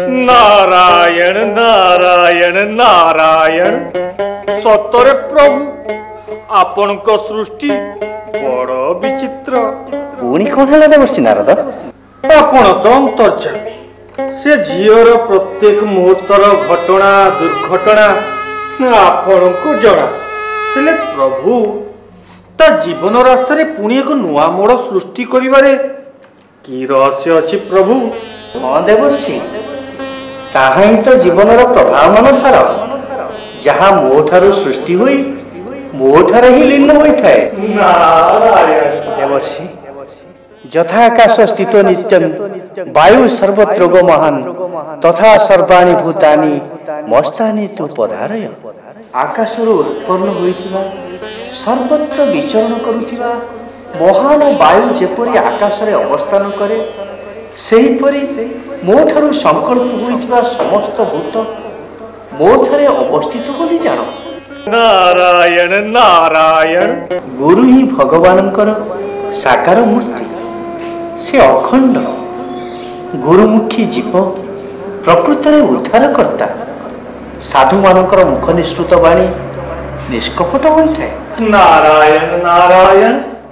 नारायण नारायण नारायण सतरे प्रभु आपण को सृष्टि बड़ विचित्र। पुणी कौन है देवर्षि नारद? आपण तो अंतर्जामी से झीर प्रत्येक मुहूर्तर घटना दुर्घटना आपण को जना तेले प्रभु ता जीवन रास्ता रे पुणी एक नुआ मोड़ सृष्टि करिवारे की रहस्य अछि प्रभु? हाँ देवर्षि ताहा ही तो जीवन प्रभाव मन धार जहाँ मो ठारू सृष्टि हुई मो ठारे ही लीन होइथाए। देवर्षि यथा आकाश स्थित नित्यं वायु सर्वत्र महान तथा सर्वाणि भूतानि मस्तानि तु पधारय। आकाशरू उत्पन्न होइथिबा सर्वत्र विचरण करुथिबा महान वायु जेपरि आकाश रे अवस्थान करे सेहीपरि मो ठारू संकल्प होइथिबा समस्त भूत मो ठारे अवस्थित बोली जान। नारायण नारायण गुरु ही भगवानकर साकार मूर्ति से अखंड गुरुमुखी जीव प्रकृत उद्धार करता साधु मानकर मुख निश्रुत वाणी निष्कपट होइथाए। नारायण नारायण